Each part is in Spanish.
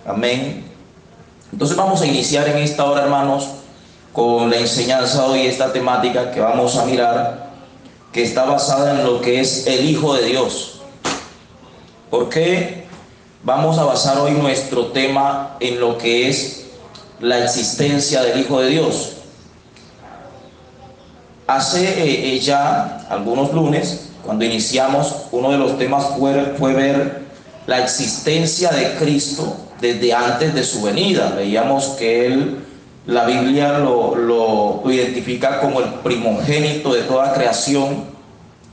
Amén. Entonces vamos a iniciar en esta hora, hermanos, con la enseñanza de hoy, esta temática que vamos a mirar, que está basada en lo que es el Hijo de Dios. ¿Por qué vamos a basar hoy nuestro tema en lo que es la existencia del Hijo de Dios? Hace ya algunos lunes, cuando iniciamos, uno de los temas fue ver la existencia de Cristo desde antes de su venida. Veíamos que la Biblia lo identifica como el primogénito de toda creación,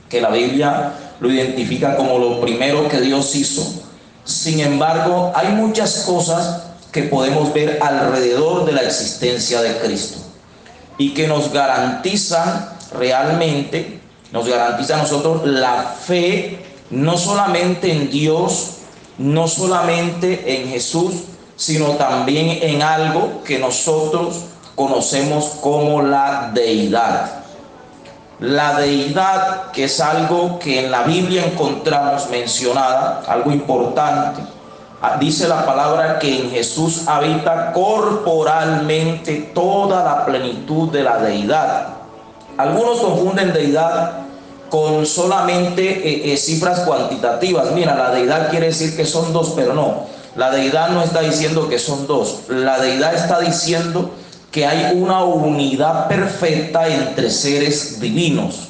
que la Biblia lo identifica como lo primero que Dios hizo. Sin embargo, hay muchas cosas que podemos ver alrededor de la existencia de Cristo y que nos garantizan realmente, nos garantiza a nosotros la fe, no solamente en Dios, no solamente en Jesús, sino también en algo que nosotros conocemos como la deidad. La deidad, que es algo que en la Biblia encontramos mencionada, algo importante. Dice la palabra que en Jesús habita corporalmente toda la plenitud de la deidad. Algunos confunden deidad con solamente cifras cuantitativas. Mira, la deidad quiere decir que son dos, pero no. La deidad no está diciendo que son dos. La deidad está diciendo que hay una unidad perfecta entre seres divinos.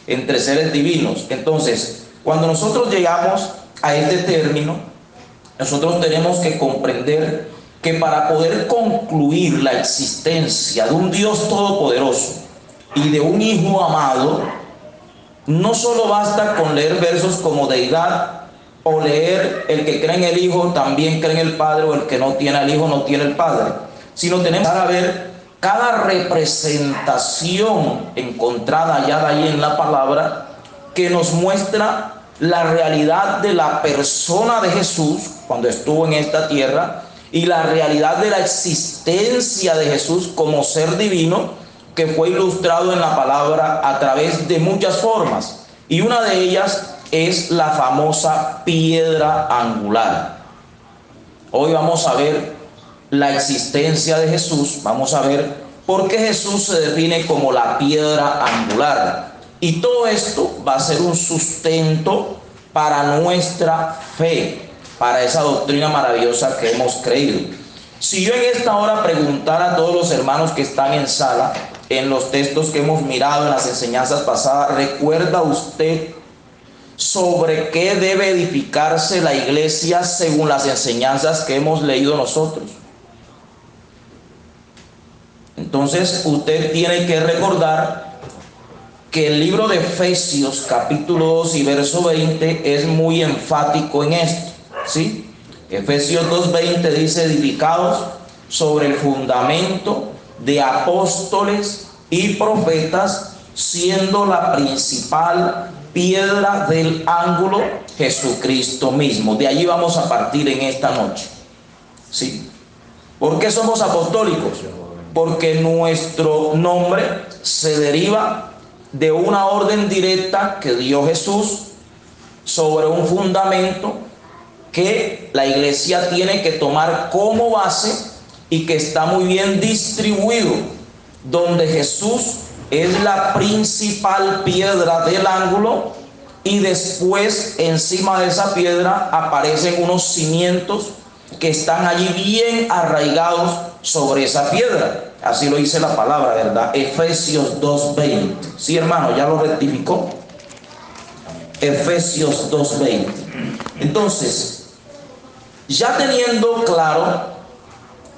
Entre seres divinos. Entonces, cuando nosotros llegamos a este término, nosotros tenemos que comprender que para poder concluir la existencia de un Dios todopoderoso y de un Hijo amado, no solo basta con leer versos como deidad, o leer el que cree en el Hijo también cree en el Padre, o el que no tiene al Hijo no tiene el Padre, sino tenemos que ver cada representación encontrada hallada ahí en la palabra que nos muestra la realidad de la persona de Jesús cuando estuvo en esta tierra y la realidad de la existencia de Jesús como ser divino, que fue ilustrado en la palabra a través de muchas formas, y una de ellas es la famosa piedra angular. Hoy vamos a ver la existencia de Jesús, vamos a ver por qué Jesús se define como la piedra angular, y todo esto va a ser un sustento para nuestra fe, para esa doctrina maravillosa que hemos creído. Si yo en esta hora preguntara a todos los hermanos que están en sala, en los textos que hemos mirado en las enseñanzas pasadas, ¿recuerda usted sobre qué debe edificarse la iglesia según las enseñanzas que hemos leído nosotros? Entonces usted tiene que recordar que el libro de Efesios capítulo 2 y verso 20 es muy enfático en esto, ¿sí? Efesios 2:20 dice: edificados sobre el fundamento de apóstoles y profetas, siendo la principal piedra del ángulo Jesucristo mismo. De allí vamos a partir en esta noche, ¿sí? ¿Por qué somos apostólicos? Porque nuestro nombre se deriva de una orden directa que dio Jesús sobre un fundamento que la iglesia tiene que tomar como base y que está muy bien distribuido, donde Jesús es la principal piedra del ángulo, y después encima de esa piedra aparecen unos cimientos que están allí bien arraigados sobre esa piedra. Así lo dice la palabra, ¿verdad? Efesios 2:20. Sí, hermano, ya lo rectificó. Efesios 2:20. Entonces, ya teniendo claro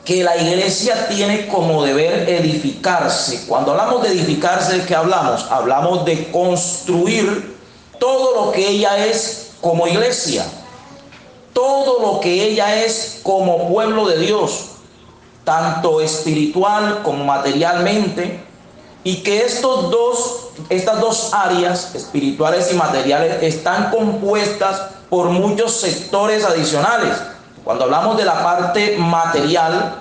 que la iglesia tiene como deber edificarse. Cuando hablamos de edificarse, ¿de qué hablamos? Hablamos de construir todo lo que ella es como iglesia, todo lo que ella es como pueblo de Dios, tanto espiritual como materialmente, y que estas dos áreas, espirituales y materiales, están compuestas por muchos sectores adicionales. Cuando hablamos de la parte material,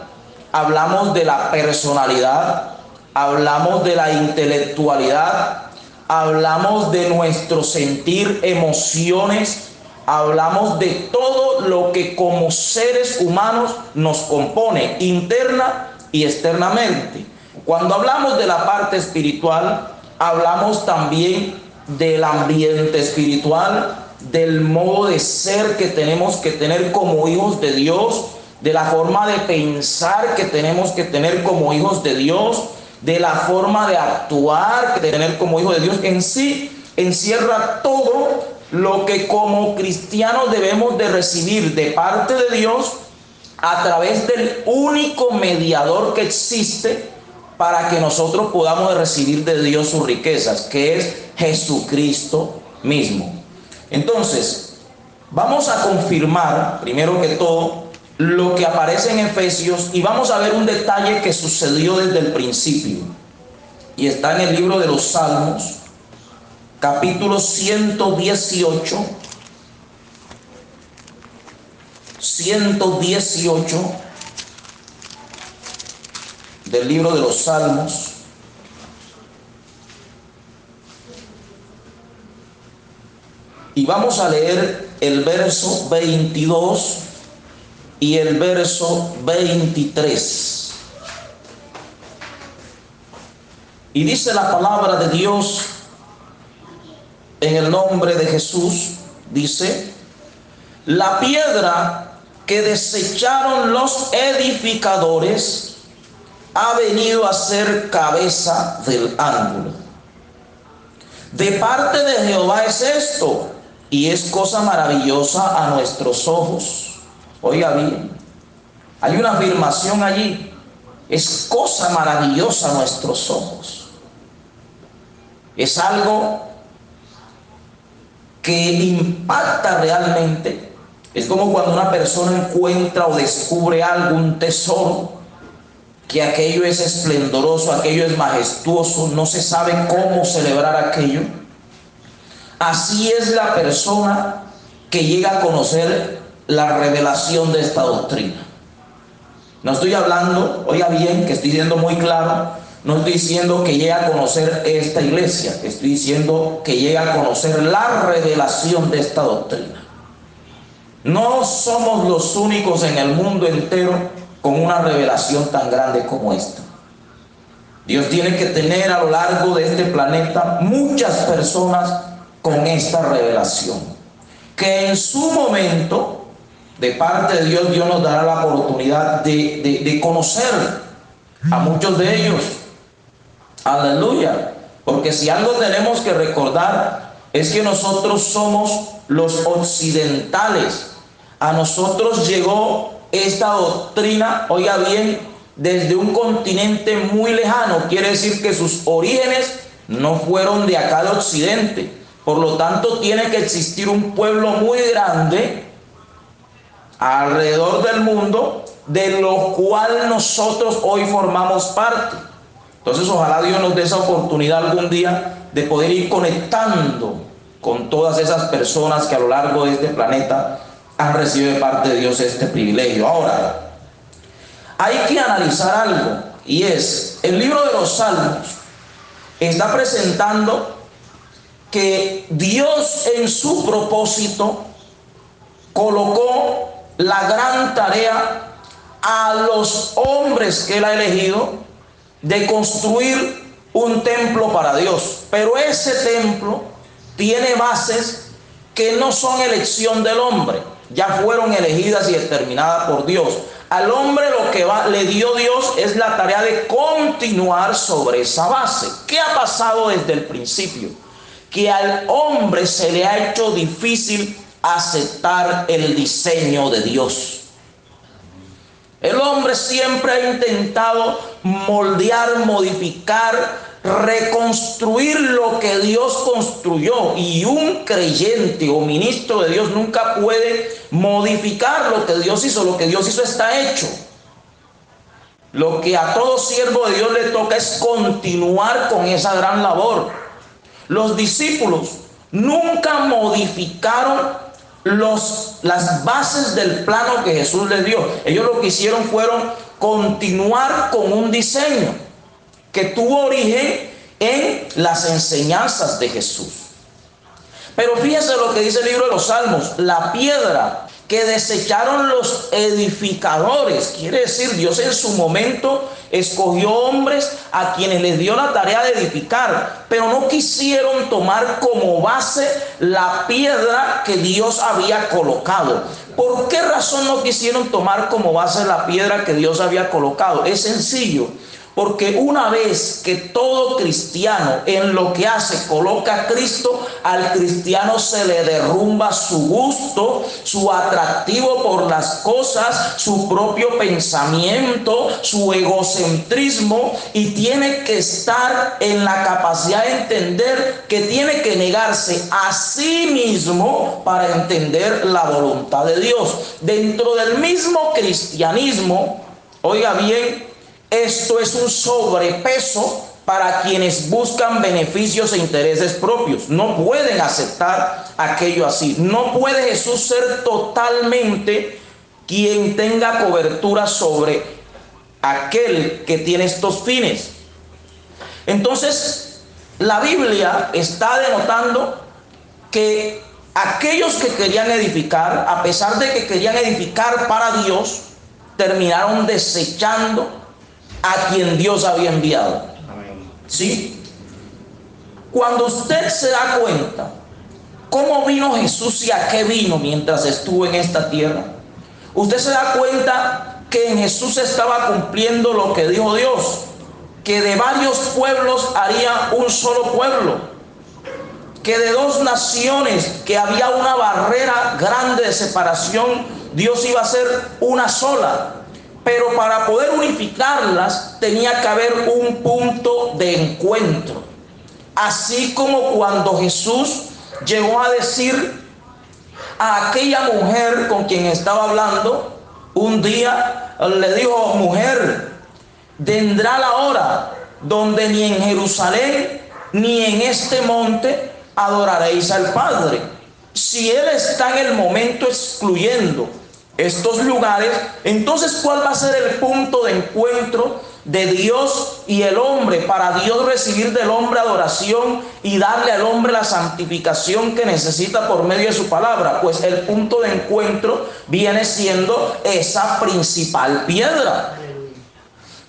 hablamos de la personalidad, hablamos de la intelectualidad, hablamos de nuestro sentir, emociones, hablamos de todo lo que como seres humanos nos compone, interna y externamente. Cuando hablamos de la parte espiritual, hablamos también del ambiente espiritual, del modo de ser que tenemos que tener como hijos de Dios, de la forma de pensar que tenemos que tener como hijos de Dios, de la forma de actuar que tener como hijos de Dios. En sí encierra todo lo que como cristianos debemos de recibir de parte de Dios a través del único mediador que existe para que nosotros podamos recibir de Dios sus riquezas, que es Jesucristo mismo. Entonces, vamos a confirmar, primero que todo, lo que aparece en Efesios, y vamos a ver un detalle que sucedió desde el principio, y está en el libro de los Salmos, capítulo 118, 118 del libro de los Salmos. Y vamos a leer el verso 22 y el verso 23. Y dice la palabra de Dios en el nombre de Jesús, dice: la piedra que desecharon los edificadores ha venido a ser cabeza del ángulo. De parte de Jehová es esto, y es cosa maravillosa a nuestros ojos. Oiga bien, hay una afirmación allí: es cosa maravillosa a nuestros ojos. Es algo que impacta realmente. Es como cuando una persona encuentra o descubre algún tesoro, que aquello es esplendoroso, aquello es majestuoso, no se sabe cómo celebrar aquello. Así es la persona que llega a conocer la revelación de esta doctrina. No estoy hablando, oiga bien, que estoy siendo muy claro, no estoy diciendo que llegue a conocer esta iglesia, estoy diciendo que llegue a conocer la revelación de esta doctrina. No somos los únicos en el mundo entero con una revelación tan grande como esta. Dios tiene que tener a lo largo de este planeta muchas personas con esta revelación, que en su momento, de parte de Dios, Dios nos dará la oportunidad de conocer a muchos de ellos. Aleluya. Porque si algo tenemos que recordar es que nosotros somos los occidentales. A nosotros llegó esta doctrina, oiga bien, desde un continente muy lejano. Quiere decir que sus orígenes no fueron de acá de Occidente. Por lo tanto, tiene que existir un pueblo muy grande alrededor del mundo, de lo cual nosotros hoy formamos parte. Entonces, ojalá Dios nos dé esa oportunidad algún día de poder ir conectando con todas esas personas que a lo largo de este planeta han recibido de parte de Dios este privilegio. Ahora, hay que analizar algo, y es, el libro de los Salmos está presentando que Dios en su propósito colocó la gran tarea a los hombres que Él ha elegido de construir un templo para Dios. Pero ese templo tiene bases que no son elección del hombre, ya fueron elegidas y determinadas por Dios. Al hombre lo que le dio Dios es la tarea de continuar sobre esa base. ¿Qué ha pasado desde el principio? Que al hombre se le ha hecho difícil aceptar el diseño de Dios. El hombre siempre ha intentado moldear, modificar, reconstruir lo que Dios construyó, y un creyente o ministro de Dios nunca puede modificar lo que Dios hizo. Lo que Dios hizo está hecho. Lo que a todo siervo de Dios le toca es continuar con esa gran labor. Los discípulos nunca modificaron las bases del plano que Jesús les dio. Ellos lo que hicieron fueron continuar con un diseño que tuvo origen en las enseñanzas de Jesús. Pero fíjense lo que dice el libro de los Salmos: la piedra que desecharon los edificadores. Quiere decir, Dios en su momento escogió hombres a quienes les dio la tarea de edificar, pero no quisieron tomar como base la piedra que Dios había colocado. ¿Por qué razón no quisieron tomar como base la piedra que Dios había colocado? Es sencillo. Porque una vez que todo cristiano en lo que hace coloca a Cristo, al cristiano se le derrumba su gusto, su atractivo por las cosas, su propio pensamiento, su egocentrismo, y tiene que estar en la capacidad de entender que tiene que negarse a sí mismo para entender la voluntad de Dios. Dentro del mismo cristianismo, oiga bien, esto es un sobrepeso para quienes buscan beneficios e intereses propios. No pueden aceptar aquello así. No puede Jesús ser totalmente quien tenga cobertura sobre aquel que tiene estos fines. Entonces, la Biblia está denotando que aquellos que querían edificar, a pesar de que querían edificar para Dios, terminaron desechando a quien Dios había enviado. ¿Sí? Cuando usted se da cuenta cómo vino Jesús y a qué vino mientras estuvo en esta tierra, usted se da cuenta que en Jesús estaba cumpliendo lo que dijo Dios, que de varios pueblos haría un solo pueblo, que de dos naciones que había una barrera grande de separación, Dios iba a ser una sola. Pero para poder unificarlas tenía que haber un punto de encuentro. Así como cuando Jesús llegó a decir a aquella mujer con quien estaba hablando, un día le dijo: mujer, vendrá la hora donde ni en Jerusalén ni en este monte adoraréis al Padre. Si Él está en el momento excluyendo estos lugares, entonces ¿cuál va a ser el punto de encuentro de Dios y el hombre para Dios recibir del hombre adoración y darle al hombre la santificación que necesita por medio de su palabra? Pues el punto de encuentro viene siendo esa principal piedra.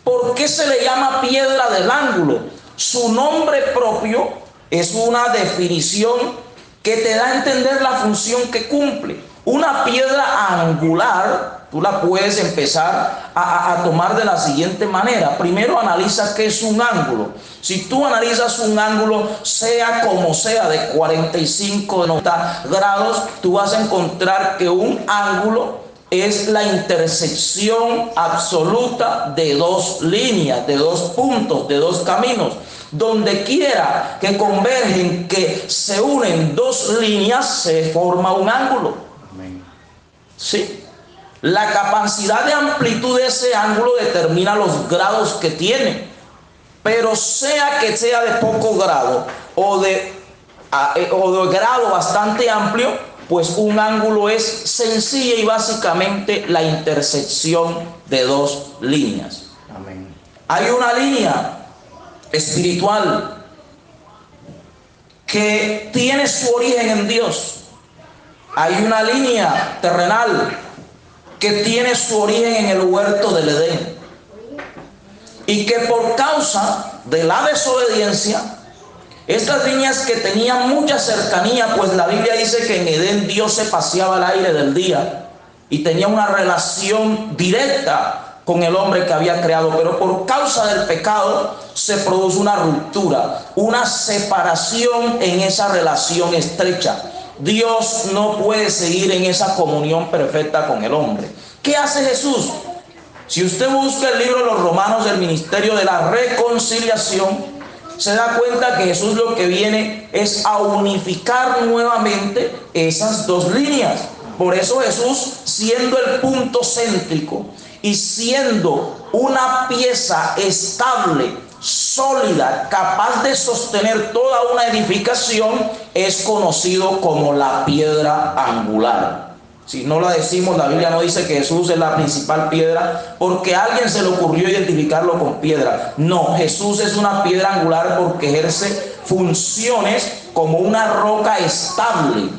¿Por qué se le llama piedra del ángulo? Su nombre propio es una definición que te da a entender la función que cumple. Una piedra angular, tú la puedes empezar a tomar de la siguiente manera. Primero analiza qué es un ángulo. Si tú analizas un ángulo, sea como sea, de 45, de 90 grados, tú vas a encontrar que un ángulo es la intersección absoluta de dos líneas, de dos puntos, de dos caminos. Donde quiera que convergen, que se unen dos líneas, se forma un ángulo. Sí, la capacidad de amplitud de ese ángulo determina los grados que tiene, pero sea que sea de poco grado o de grado bastante amplio, pues un ángulo es sencilla y básicamente la intersección de dos líneas. Amén. Hay una línea espiritual que tiene su origen en Dios. Hay una línea terrenal que tiene su origen en el huerto del Edén, y que por causa de la desobediencia, estas líneas que tenían mucha cercanía, pues la Biblia dice que en Edén Dios se paseaba al aire del día y tenía una relación directa con el hombre que había creado, pero por causa del pecado se produce una ruptura, una separación en esa relación estrecha. Dios no puede seguir en esa comunión perfecta con el hombre. ¿Qué hace Jesús? Si usted busca el libro de los Romanos del ministerio de la reconciliación, se da cuenta que Jesús lo que viene es a unificar nuevamente esas dos líneas. Por eso Jesús, siendo el punto céntrico y siendo una pieza estable, sólida, capaz de sostener toda una edificación, es conocido como la piedra angular. Si no la decimos, la Biblia no dice que Jesús es la principal piedra porque a alguien se le ocurrió identificarlo con piedra. No, Jesús es una piedra angular porque ejerce funciones como una roca estable,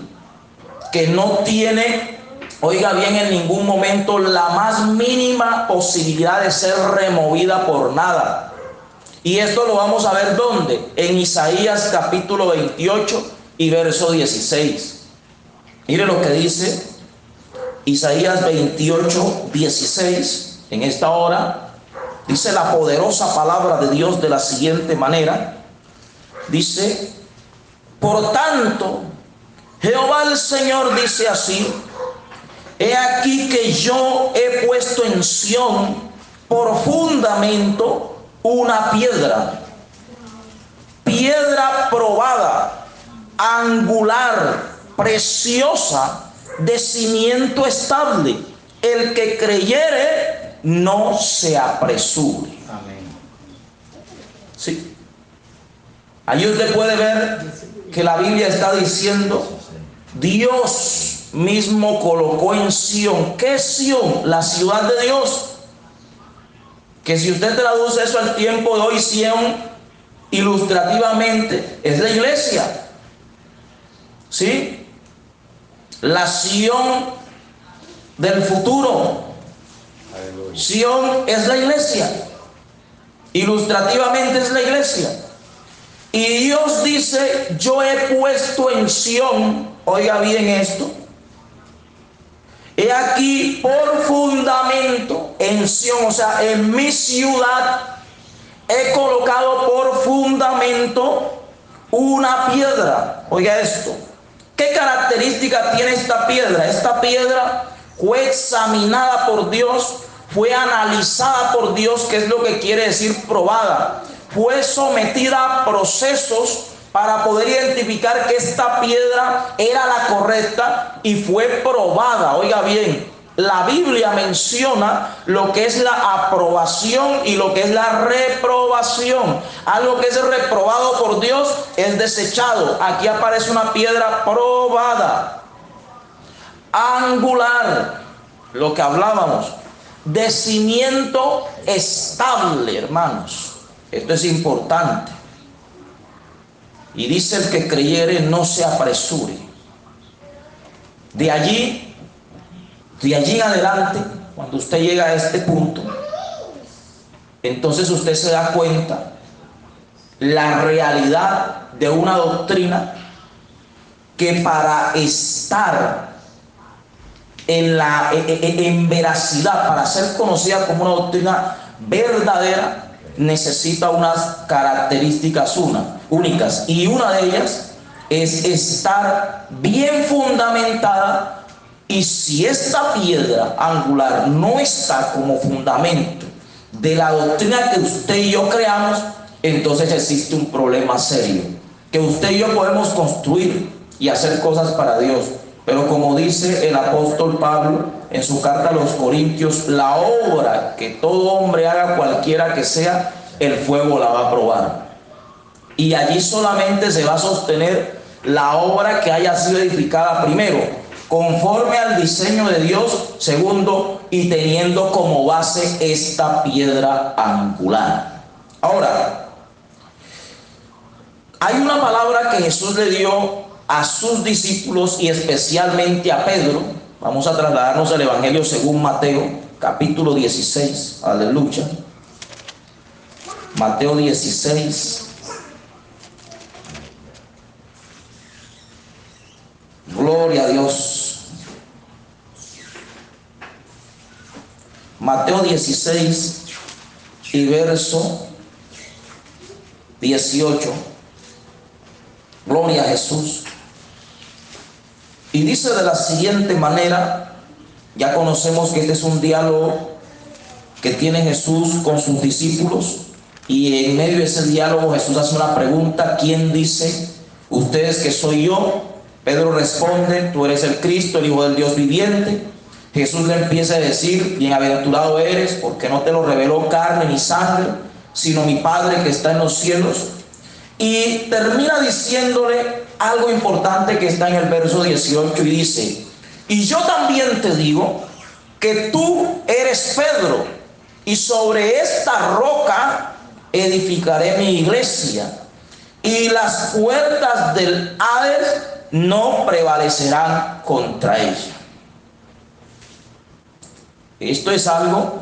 que no tiene, oiga bien, en ningún momento la más mínima posibilidad de ser removida por nada. Y esto lo vamos a ver ¿dónde? En Isaías capítulo 28 y verso 16. Mire lo que dice Isaías 28, 16. En esta hora dice la poderosa palabra de Dios de la siguiente manera. Dice: por tanto, Jehová el Señor dice así: he aquí que yo he puesto en Sión por fundamento una piedra, piedra probada, angular, preciosa, de cimiento estable. El que creyere no se apresure. Amén. Sí. Allí usted puede ver que la Biblia está diciendo: Dios mismo colocó en Sión. ¿Qué es Sión? La ciudad de Dios. Que si usted traduce eso al tiempo de hoy, Sión, ilustrativamente, es la iglesia. ¿Sí? La Sión del futuro. Aleluya. Sión es la iglesia. Ilustrativamente es la iglesia. Y Dios dice: yo he puesto en Sión, oiga bien esto, he aquí por fundamento en Sión, o sea, en mi ciudad, he colocado por fundamento una piedra. Oiga esto, ¿qué característica tiene esta piedra? Esta piedra fue examinada por Dios, fue analizada por Dios, que es lo que quiere decir probada. Fue sometida a procesos para poder identificar que esta piedra era la correcta y fue probada. Oiga bien, la Biblia menciona lo que es la aprobación y lo que es la reprobación. Algo que es reprobado por Dios es desechado. Aquí aparece una piedra probada, angular, lo que hablábamos, de cimiento estable, hermanos. Esto es importante. Y dice: el que creyere no se apresure. De allí en adelante, cuando usted llega a este punto, entonces usted se da cuenta la realidad de una doctrina que para estar en veracidad, para ser conocida como una doctrina verdadera, necesita unas características únicas, y una de ellas es estar bien fundamentada. Y si esta piedra angular no está como fundamento de la doctrina que usted y yo creamos, entonces existe un problema serio. Que usted y yo podemos construir y hacer cosas para Dios, pero como dice el apóstol Pablo en su carta a los Corintios: la obra que todo hombre haga, cualquiera que sea, el fuego la va a probar. Y allí solamente se va a sostener la obra que haya sido edificada, primero, conforme al diseño de Dios; segundo, y teniendo como base esta piedra angular. Ahora, hay una palabra que Jesús le dio a sus discípulos y especialmente a Pedro. Vamos a trasladarnos al Evangelio según Mateo, capítulo 16. Aleluya. Mateo 16. Gloria a Dios. Mateo 16 y verso 18. Gloria a Jesús. Y dice de la siguiente manera: ya conocemos que este es un diálogo que tiene Jesús con sus discípulos, y en medio de ese diálogo Jesús hace una pregunta: ¿quién dice ustedes que soy yo? Pedro responde: tú eres el Cristo, el Hijo del Dios viviente. Jesús le empieza a decir: bienaventurado eres, porque no te lo reveló carne ni sangre, sino mi Padre que está en los cielos. Y termina diciéndole algo importante que está en el verso 18, y dice: y yo también te digo que tú eres Pedro, y sobre esta roca edificaré mi iglesia, y las puertas del Hades no prevalecerán contra ella. Esto es algo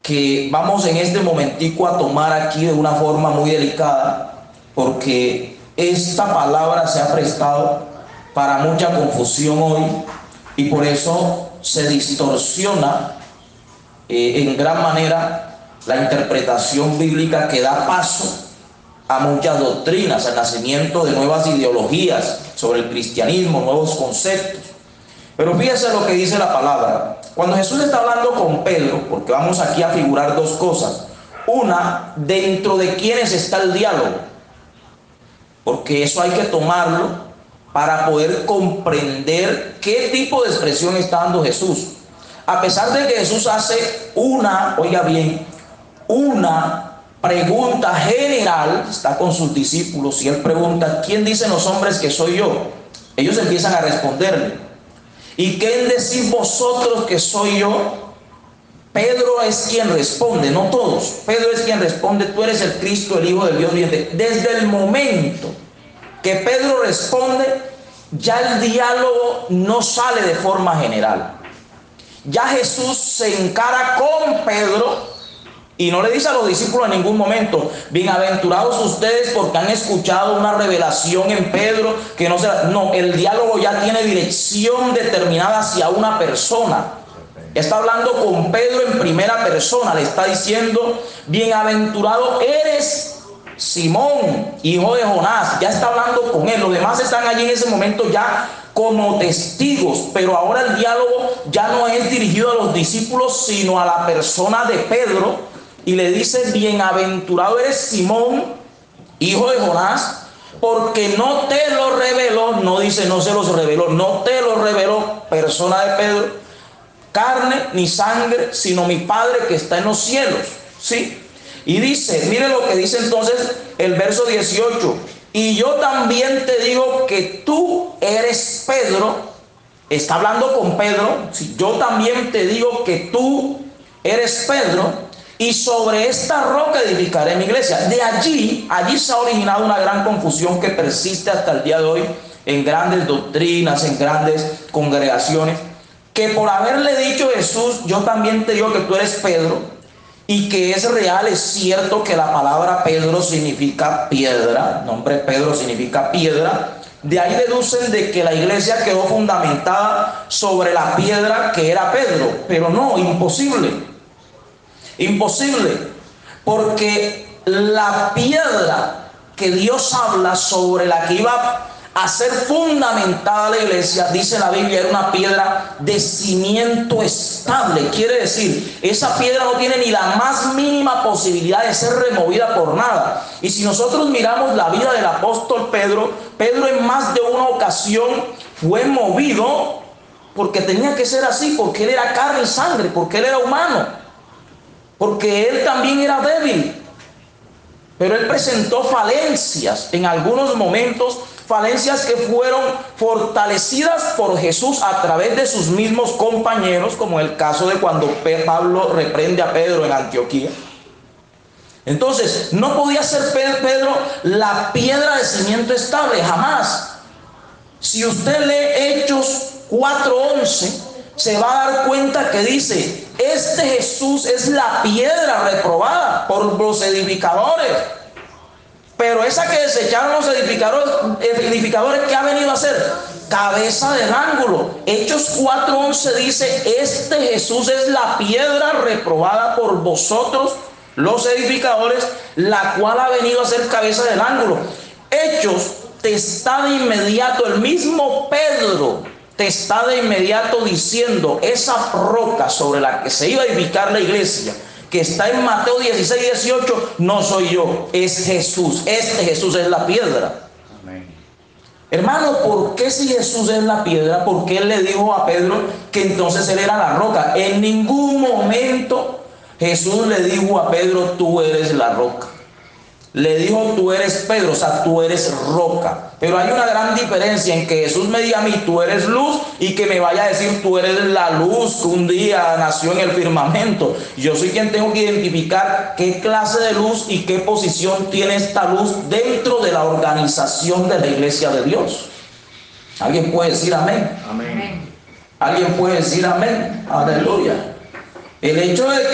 que vamos en este momentico a tomar aquí de una forma muy delicada, porque esta palabra se ha prestado para mucha confusión hoy y por eso se distorsiona en gran manera la interpretación bíblica, que da paso a muchas doctrinas, al nacimiento de nuevas ideologías sobre el cristianismo, nuevos conceptos. Pero fíjese lo que dice la palabra. Cuando Jesús está hablando con Pedro, porque vamos aquí a figurar dos cosas. Una, dentro de quiénes está el diálogo, porque eso hay que tomarlo para poder comprender qué tipo de expresión está dando Jesús. A pesar de que Jesús hace una pregunta general, está con sus discípulos y él pregunta: ¿quién dicen los hombres que soy yo? Ellos empiezan a responderle: ¿y quién decís vosotros que soy yo? Pedro es quien responde, no todos. Pedro es quien responde: tú eres el Cristo, el Hijo del Dios viviente. Desde el momento que Pedro responde, ya el diálogo no sale de forma general. Ya Jesús se encara con Pedro y no le dice a los discípulos en ningún momento: bienaventurados ustedes porque han escuchado una revelación en Pedro que no será. No, el diálogo ya tiene dirección determinada hacia una persona. Está hablando con Pedro en primera persona, le está diciendo: bienaventurado eres Simón, hijo de Jonás. Ya está hablando con él. Los demás están allí en ese momento ya como testigos, pero ahora el diálogo ya no es dirigido a los discípulos, sino a la persona de Pedro. Y le dice: bienaventurado eres Simón, hijo de Jonás, porque no te lo reveló, no dice no se los reveló, no te lo reveló, persona de Pedro, carne ni sangre, sino mi Padre que está en los cielos. ¿Sí? Y dice, mire lo que dice entonces el verso 18: y yo también te digo que tú eres Pedro. Está hablando con Pedro. ¿Sí? Yo también te digo que tú eres Pedro, y sobre esta roca edificaré mi iglesia. De allí se ha originado una gran confusión que persiste hasta el día de hoy en grandes doctrinas, en grandes congregaciones, que por haberle dicho Jesús: yo también te digo que tú eres Pedro, y que es real, es cierto que la palabra Pedro significa piedra, el nombre Pedro significa piedra. De ahí deducen de que la iglesia quedó fundamentada sobre la piedra que era Pedro, pero no, imposible. Imposible, porque la piedra que Dios habla, sobre la que iba a ser fundamentada la iglesia, dice la Biblia, era una piedra de cimiento estable. Quiere decir, esa piedra no tiene ni la más mínima posibilidad de ser removida por nada. Y si nosotros miramos la vida del apóstol Pedro, Pedro en más de una ocasión fue movido, porque tenía que ser así, porque él era carne y sangre, porque él era humano, porque él también era débil. Pero él presentó falencias en algunos momentos, falencias que fueron fortalecidas por Jesús a través de sus mismos compañeros, como el caso de cuando Pablo reprende a Pedro en Antioquía. Entonces, no podía ser Pedro la piedra de cimiento estable, jamás. Si usted lee Hechos 4:11, se va a dar cuenta que dice: este Jesús es la piedra reprobada por los edificadores. Pero esa que desecharon los edificadores, ¿qué ha venido a ser? Cabeza del ángulo. Hechos 4:11 dice: este Jesús es la piedra reprobada por vosotros, los edificadores, la cual ha venido a ser cabeza del ángulo. Hechos te está de inmediato, el mismo Pedro te está de inmediato diciendo: esa roca sobre la que se iba a edificar la iglesia, que está en Mateo 16:18, no soy yo, es Jesús. Este Jesús es la piedra. Amén. Hermano, ¿por qué si Jesús es la piedra? ¿Por qué él le dijo a Pedro que entonces él era la roca? En ningún momento Jesús le dijo a Pedro: tú eres la roca. le dijo, tú eres Pedro, o sea, tú eres roca. Pero hay una gran diferencia en que Jesús me diga a mí, tú eres luz, y que me vaya a decir, tú eres la luz que un día nació en el firmamento. Yo soy quien tengo que identificar qué clase de luz y qué posición tiene esta luz dentro de la organización de la iglesia de Dios. ¿Alguien puede decir amén? Amén. ¿Alguien puede decir amén? Aleluya. El hecho de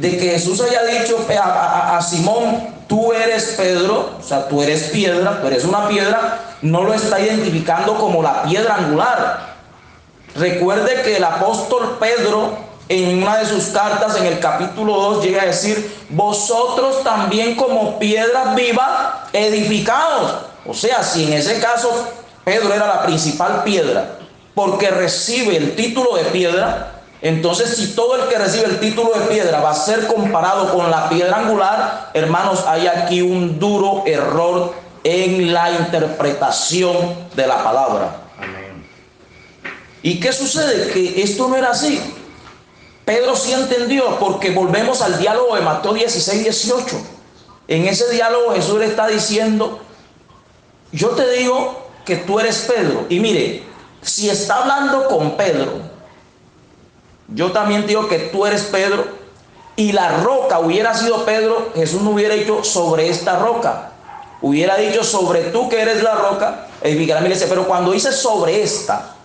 que Jesús haya dicho a Simón, tú eres Pedro, o sea, tú eres piedra, tú eres una piedra, no lo está identificando como la piedra angular. Recuerde que el apóstol Pedro, en una de sus cartas, en el capítulo 2, llega a decir, vosotros también como piedras vivas, edificados. O sea, si en ese caso Pedro era la principal piedra, porque recibe el título de piedra, entonces si todo el que recibe el título de piedra va a ser comparado con la piedra angular, hermanos, hay aquí un duro error en la interpretación de la palabra. Amén. ¿Y qué sucede? Que esto no era así. Pedro sí entendió, porque volvemos al diálogo de Mateo 16, 18. En ese diálogo Jesús le está diciendo, yo te digo que tú eres Pedro. Y mire, si está hablando con Pedro, yo también te digo que tú eres Pedro, y la roca hubiera sido Pedro, Jesús no hubiera dicho sobre esta roca, hubiera dicho sobre tú que eres la roca, edificarás mi iglesia. Pero cuando dice sobre esta,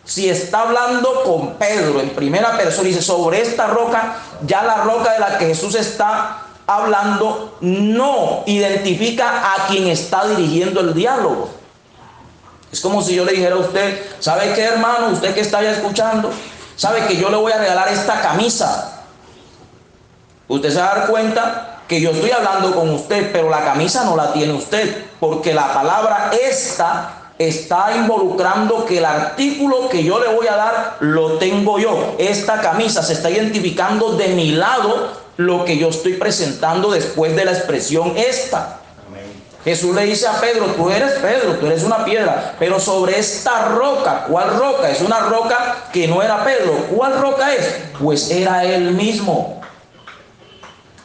si está hablando con Pedro en primera persona, dice sobre esta roca, ya la roca de la que Jesús está hablando no identifica a quien está dirigiendo el diálogo. Es como si yo le dijera a usted, ¿sabe qué, hermano? Usted que está ya escuchando, ¿sabe que yo le voy a regalar esta camisa? Usted se va a dar cuenta que yo estoy hablando con usted, pero la camisa no la tiene usted, porque la palabra esta está involucrando que el artículo que yo le voy a dar lo tengo yo. Esta camisa se está identificando de mi lado lo que yo estoy presentando después de la expresión esta. Jesús le dice a Pedro, tú eres una piedra, pero sobre esta roca, ¿cuál roca? Es una roca que no era Pedro. ¿Cuál roca es? Pues era él mismo.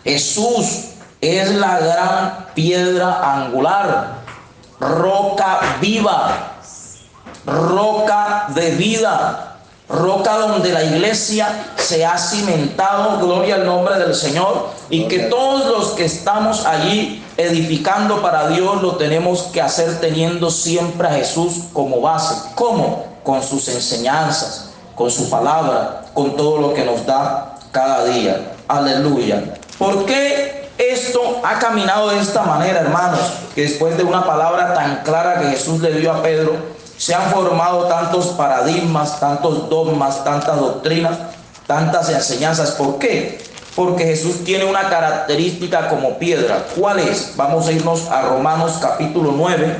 Jesús es la gran piedra angular, roca viva, roca de vida, roca donde la iglesia se ha cimentado, gloria al nombre del Señor, y que todos los que estamos allí edificando para Dios lo tenemos que hacer teniendo siempre a Jesús como base. ¿Cómo? Con sus enseñanzas, con su palabra, con todo lo que nos da cada día. Aleluya. ¿Por qué esto ha caminado de esta manera, hermanos? Que después de una palabra tan clara que Jesús le dio a Pedro, se han formado tantos paradigmas, tantos dogmas, tantas doctrinas, tantas enseñanzas. ¿Por qué? Porque Jesús tiene una característica como piedra. ¿Cuál es? Vamos a irnos a Romanos capítulo 9,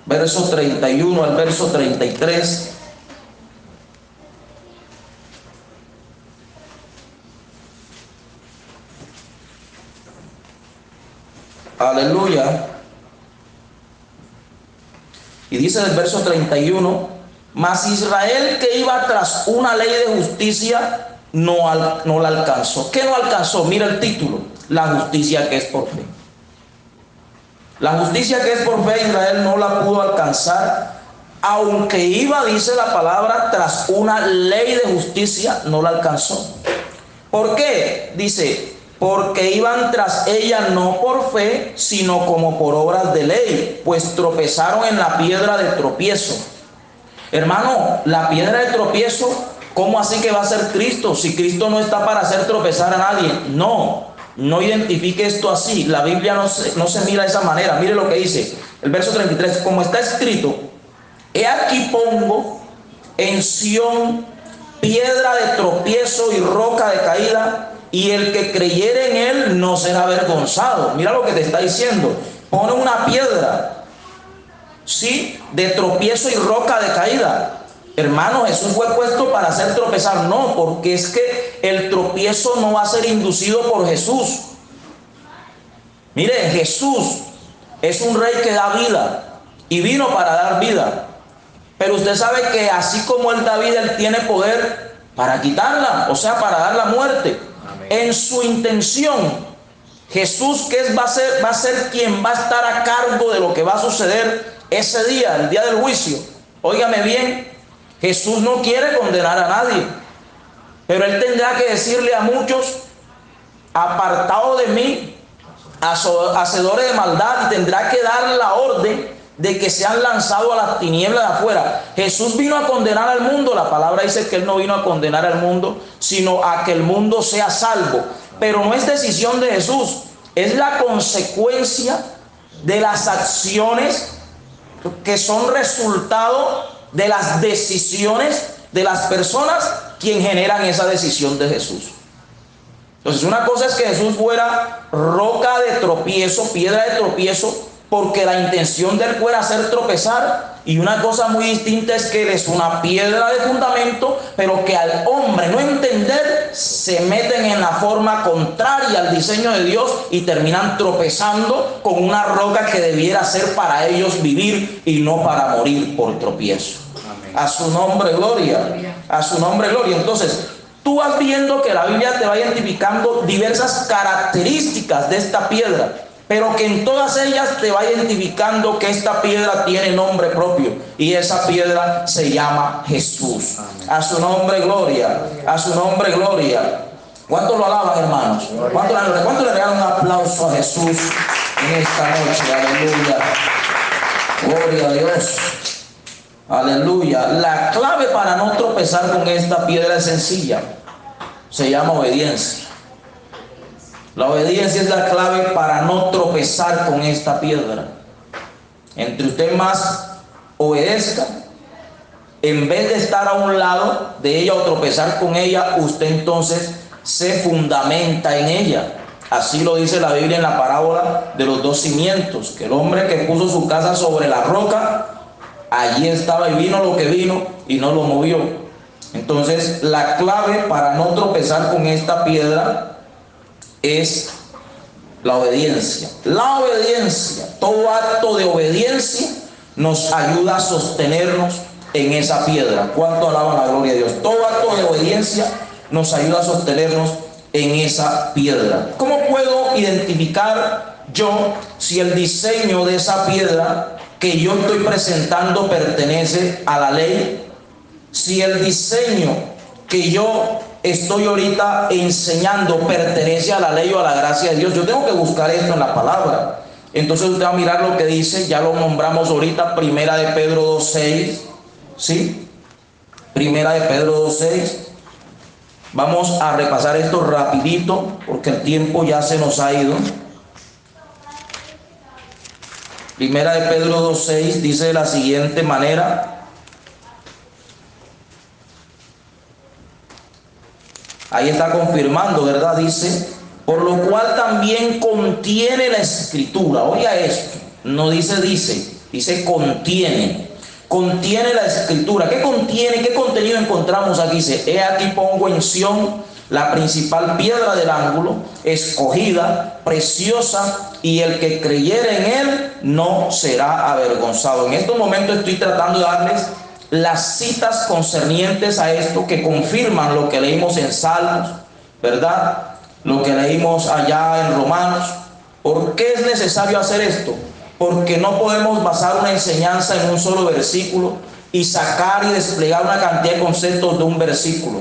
verso 31 al verso 33. Aleluya. Y dice el verso 31, mas Israel que iba tras una ley de justicia no la alcanzó. ¿Qué no alcanzó? Mira el título, la justicia que es por fe. La justicia que es por fe, Israel no la pudo alcanzar, aunque iba, dice la palabra, tras una ley de justicia, no la alcanzó. ¿Por qué? Dice, porque iban tras ella no por fe, sino como por obras de ley, pues tropezaron en la piedra de tropiezo. Hermano, la piedra de tropiezo, ¿cómo así que va a ser Cristo? Si Cristo no está para hacer tropezar a nadie. No identifique esto así. La Biblia no se mira de esa manera. Mire lo que dice el verso 33, como está escrito, he aquí pongo en Sión piedra de tropiezo y roca de caída, y el que creyere en él no será avergonzado. Mira lo que te está diciendo. Pone una piedra, sí, de tropiezo y roca de caída. Hermano, Jesús fue puesto para hacer tropezar. No, porque es que el tropiezo no va a ser inducido por Jesús. Mire, Jesús es un rey que da vida y vino para dar vida. Pero usted sabe que así como él da vida, él tiene poder para quitarla, o sea, para dar la muerte. En su intención Jesús, va a ser quien va a estar a cargo de lo que va a suceder ese día, el día del juicio. Óigame bien, Jesús no quiere condenar a nadie, pero Él tendrá que decirle a muchos: apartados de mí, hacedores de maldad, y tendrá que dar la orden de que sean lanzados a las tinieblas de afuera. Jesús vino a condenar al mundo. La palabra dice que Él no vino a condenar al mundo, sino a que el mundo sea salvo. Pero no es decisión de Jesús, es la consecuencia de las acciones que son resultado de las decisiones de las personas quien generan esa decisión de Jesús. Entonces, una cosa es que Jesús fuera roca de tropiezo, piedra de tropiezo, porque la intención de Él fuera hacer tropezar, y una cosa muy distinta es que Él es una piedra de fundamento, pero que al hombre no entender, se meten en la forma contraria al diseño de Dios y terminan tropezando con una roca que debiera ser para ellos vivir y no para morir por tropiezo. Amén. A su nombre gloria, a su nombre gloria. Entonces, tú vas viendo que la Biblia te va identificando diversas características de esta piedra, pero que en todas ellas te va identificando que esta piedra tiene nombre propio, y esa piedra se llama Jesús. Amén. A su nombre gloria, a su nombre gloria. ¿Cuántos lo alaban, hermanos? ¿Cuántos le regalan un aplauso a Jesús en esta noche? Aleluya, gloria a Dios. Aleluya. La clave para no tropezar con esta piedra es sencilla. Se llama obediencia. La obediencia es la clave para no tropezar con esta piedra. Entre usted más obedezca, en vez de estar a un lado de ella o tropezar con ella, usted entonces se fundamenta en ella. Así lo dice la Biblia en la parábola de los dos cimientos, que el hombre que puso su casa sobre la roca, allí estaba y vino lo que vino y no lo movió. Entonces, la clave para no tropezar con esta piedra es la obediencia. La obediencia, todo acto de obediencia nos ayuda a sostenernos en esa piedra. ¿Cuánto alaban la gloria de Dios? Todo acto de obediencia nos ayuda a sostenernos en esa piedra. ¿Cómo puedo identificar yo si el diseño de esa piedra que yo estoy presentando pertenece a la ley? Si el diseño que yo estoy ahorita enseñando pertenece a la ley o a la gracia de Dios, yo tengo que buscar esto en la palabra. Entonces usted va a mirar lo que dice, ya lo nombramos ahorita, Primera de Pedro 2:6, ¿sí? Primera de Pedro 2:6. Vamos a repasar esto rapidito porque el tiempo ya se nos ha ido. Primera de Pedro 2:6 dice de la siguiente manera: ahí está confirmando, ¿verdad? Dice: por lo cual también contiene la Escritura. Oiga esto, no dice dice contiene. Contiene la Escritura. ¿Qué contiene? ¿Qué contenido encontramos aquí? Dice: he aquí pongo en Sión la principal piedra del ángulo, escogida, preciosa, y el que creyere en él no será avergonzado. En estos momentos estoy tratando de darles las citas concernientes a esto que confirman lo que leímos en Salmos, ¿verdad? Lo que leímos allá en Romanos. ¿Por qué es necesario hacer esto? Porque no podemos basar una enseñanza en un solo versículo y sacar y desplegar una cantidad de conceptos de un versículo.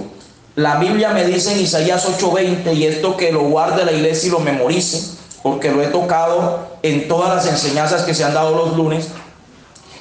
La Biblia me dice en Isaías 8:20, y esto que lo guarde la iglesia y lo memorice, porque lo he tocado en todas las enseñanzas que se han dado los lunes.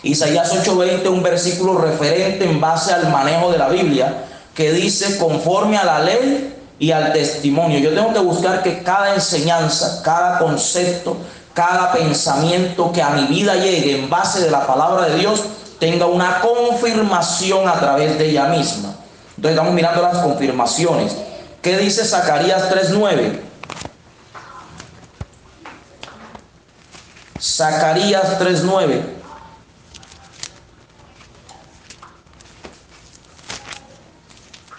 Isaías 8:20, un versículo referente en base al manejo de la Biblia, que dice: conforme a la ley y al testimonio. Yo tengo que buscar que cada enseñanza, cada concepto, cada pensamiento que a mi vida llegue en base de la palabra de Dios tenga una confirmación a través de ella misma. Entonces estamos mirando las confirmaciones. ¿Qué dice Zacarías 3:9? Zacarías 3:9.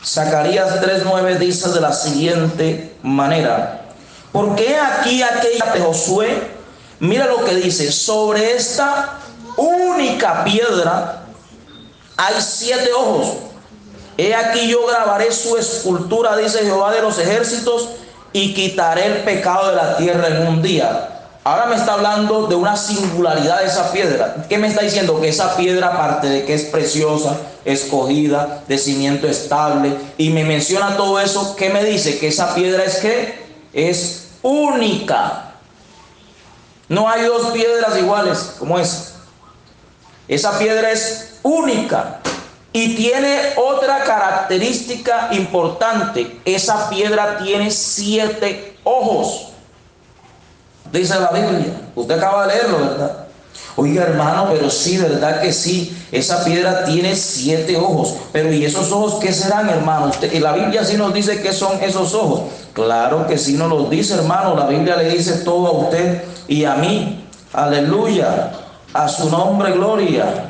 Zacarías 3:9 dice de la siguiente manera: porque aquí aquella de Josué, mira lo que dice: sobre esta única piedra hay 7 ojos. He aquí yo grabaré su escultura, dice Jehová de los ejércitos, y quitaré el pecado de la tierra en un día. Ahora me está hablando de una singularidad de esa piedra. ¿Qué me está diciendo? Que esa piedra, aparte de que es preciosa, escogida, de cimiento estable, y me menciona todo eso, ¿qué me dice? Que esa piedra es ¿qué? Es única. No hay dos piedras iguales como esa. Esa piedra es única y tiene otra característica importante. Esa piedra tiene 7 ojos. Dice la Biblia. Usted acaba de leerlo, ¿verdad? Oiga, hermano, pero sí, ¿verdad que sí? Esa piedra tiene 7 ojos. Pero ¿y esos ojos qué serán, hermano? Y la Biblia sí nos dice qué son esos ojos. Claro que sí nos los dice, hermano. La Biblia le dice todo a usted y a mí. Aleluya. A su nombre, gloria.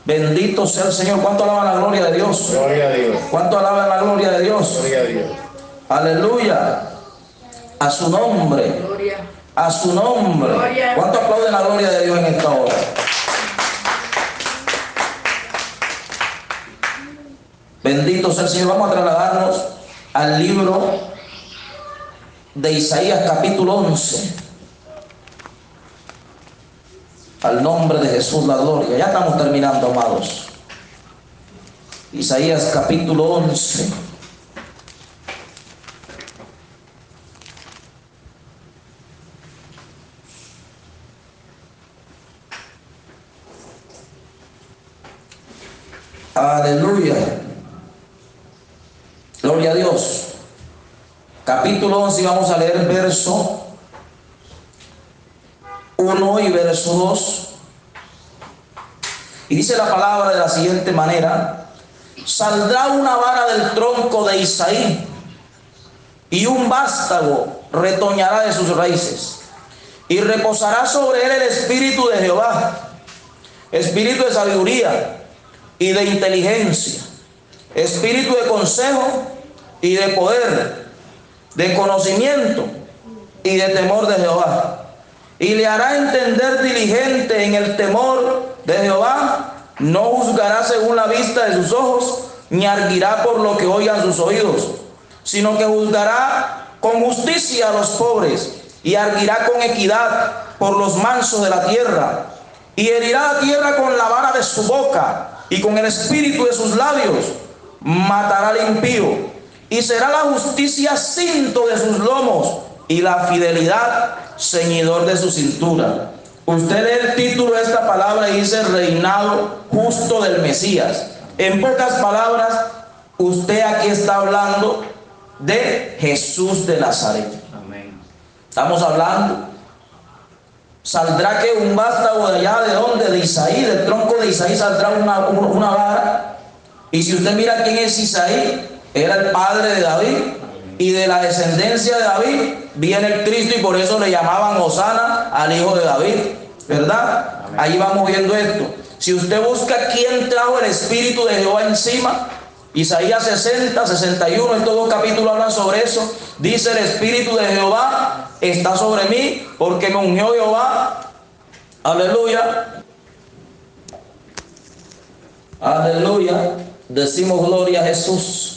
Bendito sea el Señor. ¿Cuánto alaban la gloria de Dios? Gloria a Dios. ¿Cuánto alaban la gloria de Dios? Gloria a Dios. Aleluya. A su nombre. Gloria. A su nombre. Gloria. ¿Cuánto aplauden la gloria de Dios en esta hora? Bendito sea el Señor. Vamos a trasladarnos al libro de Isaías capítulo 11. Al nombre de Jesús la gloria. Ya estamos terminando, amados. Isaías capítulo 11. Aleluya. Gloria a Dios. Capítulo 11, vamos a leer verso 1 y verso 2. Y dice la palabra de la siguiente manera: saldrá una vara del tronco de Isaí, y un vástago retoñará de sus raíces, y reposará sobre él el espíritu de Jehová, espíritu de sabiduría y de inteligencia, espíritu de consejo y de poder, de conocimiento y de temor de Jehová. Y le hará entender diligente en el temor de Jehová. No juzgará según la vista de sus ojos, ni arguirá por lo que oigan sus oídos, sino que juzgará con justicia a los pobres, y arguirá con equidad por los mansos de la tierra. Y herirá la tierra con la vara de su boca, y con el espíritu de sus labios matará al impío. Y será la justicia cinto de sus lomos, y la fidelidad ceñidor de su cintura. Usted lee el título de esta palabra y dice reinado justo del Mesías. En pocas palabras, usted aquí está hablando de Jesús de Nazaret. Amén. Estamos hablando. Saldrá que un vástago de allá, ¿de dónde? De Isaí, del tronco de Isaí saldrá una vara. Y si usted mira quién es Isaí, era el padre de David, y de la descendencia de David viene el Cristo, y por eso le llamaban Hosana al hijo de David, ¿verdad? Amén. Ahí vamos viendo esto. Si usted busca quién trajo el espíritu de Jehová encima, Isaías 60, 61, estos 2 capítulos hablan sobre eso. Dice: el espíritu de Jehová está sobre mí, porque me ungió Jehová. Aleluya. Aleluya. Decimos gloria a Jesús.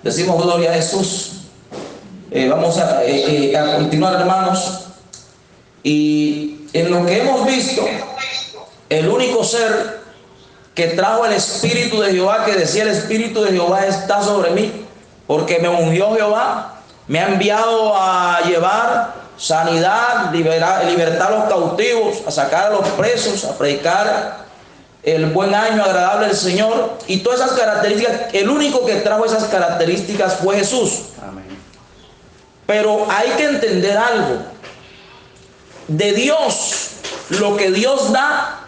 Decimos gloria a Jesús. Vamos a continuar, hermanos. Y en lo que hemos visto, el único ser que trajo el espíritu de Jehová, que decía: el espíritu de Jehová está sobre mí, porque me ungió Jehová, me ha enviado a llevar sanidad, libertar a los cautivos, a sacar a los presos, a predicar el buen año agradable del Señor. Y todas esas características, el único que trajo esas características fue Jesús. Amén. Pero hay que entender algo. De Dios, lo que Dios da,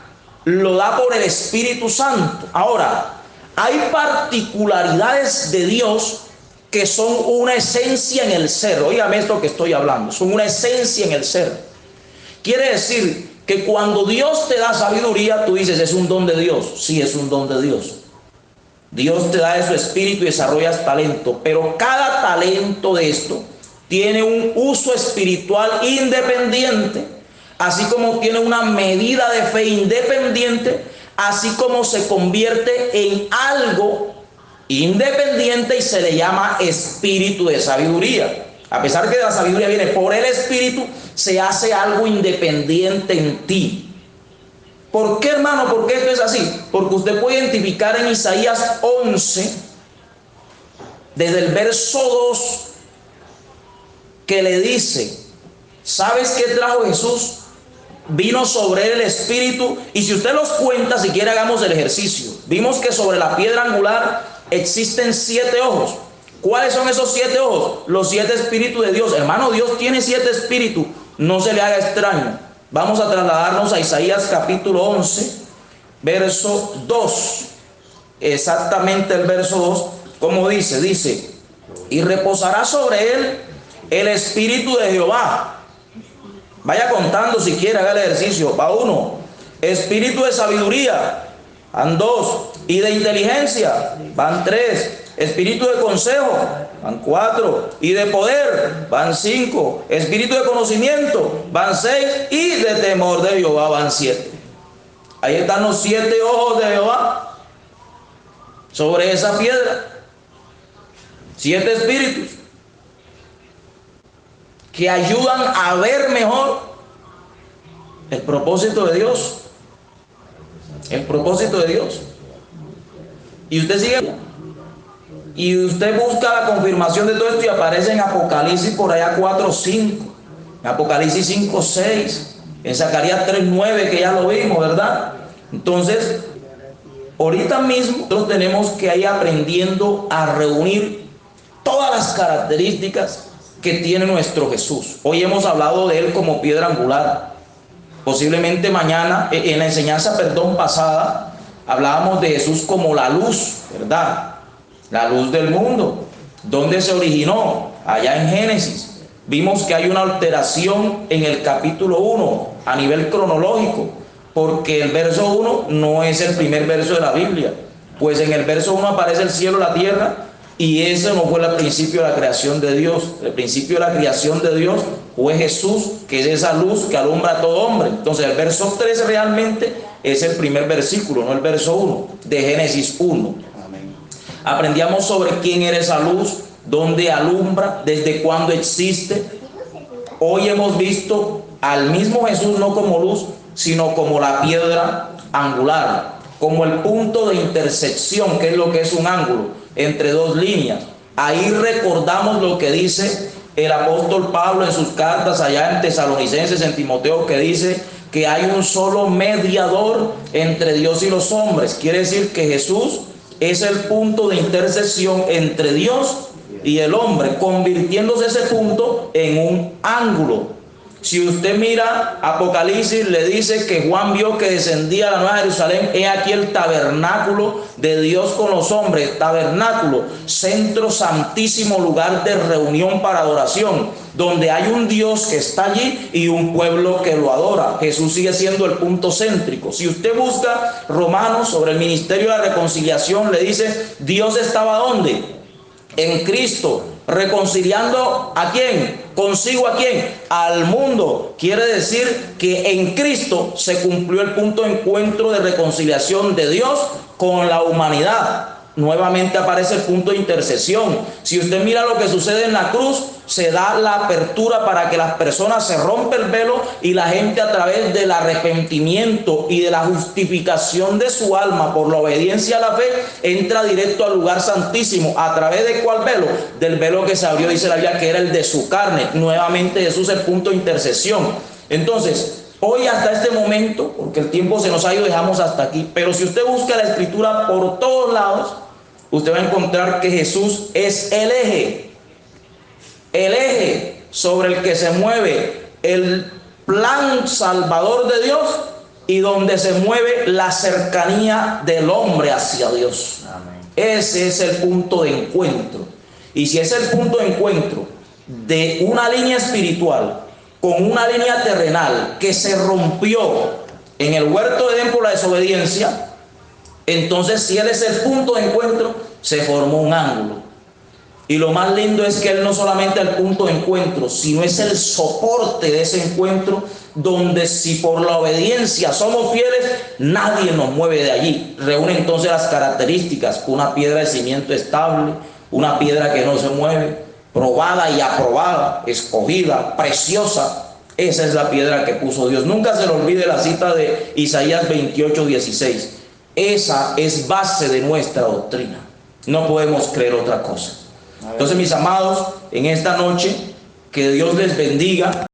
lo da por el Espíritu Santo. Ahora, hay particularidades de Dios que son una esencia en el ser. Óigame esto que estoy hablando. Son una esencia en el ser. Quiere decir que cuando Dios te da sabiduría, tú dices: es un don de Dios. Sí, es un don de Dios. Dios te da de su espíritu y desarrollas talento. Pero cada talento de esto tiene un uso espiritual independiente, así como tiene una medida de fe independiente, así como se convierte en algo independiente y se le llama espíritu de sabiduría. A pesar que de la sabiduría viene por el Espíritu, se hace algo independiente en ti. ¿Por qué, hermano? ¿Por qué esto es así? Porque usted puede identificar en Isaías 11, desde el verso 2, que le dice, ¿sabes qué trajo Jesús? Vino sobre él el Espíritu, y si usted los cuenta, si quiere hagamos el ejercicio. Vimos que sobre la piedra angular existen 7 ojos. ¿Cuáles son esos 7 ojos? Los 7 espíritus de Dios. Hermano, Dios tiene 7 espíritus, no se le haga extraño. Vamos a trasladarnos a Isaías capítulo 11, verso 2. Exactamente el verso 2, como dice, y reposará sobre él el Espíritu de Jehová. Vaya contando si quiere, haga el ejercicio. Va 1. Espíritu de sabiduría, van 2. Y de inteligencia, van 3. Espíritu de consejo, van 4. Y de poder, van 5. Espíritu de conocimiento, van 6. Y de temor de Jehová, van 7. Ahí están los 7 ojos de Jehová sobre esa piedra. 7 espíritus que ayudan a ver mejor el propósito de Dios. El propósito de Dios. Y usted sigue y usted busca la confirmación de todo esto y aparece en Apocalipsis por allá 4:5, en Apocalipsis 5:6, en Zacarías 3:9, que ya lo vimos, ¿verdad? Entonces, ahorita mismo nosotros tenemos que ir aprendiendo a reunir todas las características que tiene nuestro Jesús. Hoy hemos hablado de él como piedra angular. Posiblemente mañana, en la enseñanza, pasada, hablábamos de Jesús como la luz, ¿verdad? La luz del mundo. ¿Dónde se originó? Allá en Génesis. Vimos que hay una alteración en el capítulo 1 a nivel cronológico, porque el verso 1 no es el primer verso de la Biblia. Pues en el verso 1 aparece el cielo, la tierra, y ese no fue el principio de la creación de Dios. El principio de la creación de Dios fue Jesús, que es esa luz que alumbra a todo hombre. Entonces el verso 3 realmente es el primer versículo, no el verso 1 de Génesis 1. Amén. Aprendíamos sobre quién era esa luz, dónde alumbra, desde cuándo existe. Hoy hemos visto al mismo Jesús no como luz, sino como la piedra angular, como el punto de intersección, que es lo que es un ángulo entre dos líneas. Ahí recordamos lo que dice el apóstol Pablo en sus cartas allá en Tesalonicenses, en Timoteo, que dice que hay un solo mediador entre Dios y los hombres. Quiere decir que Jesús es el punto de intersección entre Dios y el hombre, convirtiéndose ese punto en un ángulo. Si usted mira Apocalipsis, le dice que Juan vio que descendía a la Nueva Jerusalén. He aquí el tabernáculo de Dios con los hombres. Tabernáculo, centro santísimo, lugar de reunión para adoración, donde hay un Dios que está allí y un pueblo que lo adora. Jesús sigue siendo el punto céntrico. Si usted busca Romanos sobre el ministerio de la reconciliación, le dice, Dios estaba ¿dónde? En Cristo, reconciliando ¿a quién? ¿Consigo a quién? Al mundo. Quiere decir que en Cristo se cumplió el punto de encuentro de reconciliación de Dios con la humanidad. Nuevamente aparece el punto de intercesión. Si usted mira lo que sucede en la cruz, se da la apertura para que las personas se rompe el velo y la gente, a través del arrepentimiento y de la justificación de su alma por la obediencia a la fe, entra directo al lugar santísimo. ¿A través de cuál velo? Del velo que se abrió, dice la Biblia, que era el de su carne. Nuevamente Jesús es el punto de intercesión. Entonces, hoy hasta este momento, porque el tiempo se nos ha ido, dejamos hasta aquí. Pero si usted busca la escritura por todos lados, usted va a encontrar que Jesús es el eje sobre el que se mueve el plan salvador de Dios y donde se mueve la cercanía del hombre hacia Dios. Amén. Ese es el punto de encuentro. Y si es el punto de encuentro de una línea espiritual con una línea terrenal que se rompió en el huerto de Edén por la desobediencia, entonces si Él es el punto de encuentro, se formó un ángulo. Y lo más lindo es que Él no solamente es el punto de encuentro, sino es el soporte de ese encuentro, donde si por la obediencia somos fieles, nadie nos mueve de allí. Reúne entonces las características: una piedra de cimiento estable, una piedra que no se mueve, probada y aprobada, escogida, preciosa. Esa es la piedra que puso Dios. Nunca se le olvide la cita de Isaías 28:16. Esa es base de nuestra doctrina. No podemos creer otra cosa. Entonces, mis amados, en esta noche, que Dios les bendiga.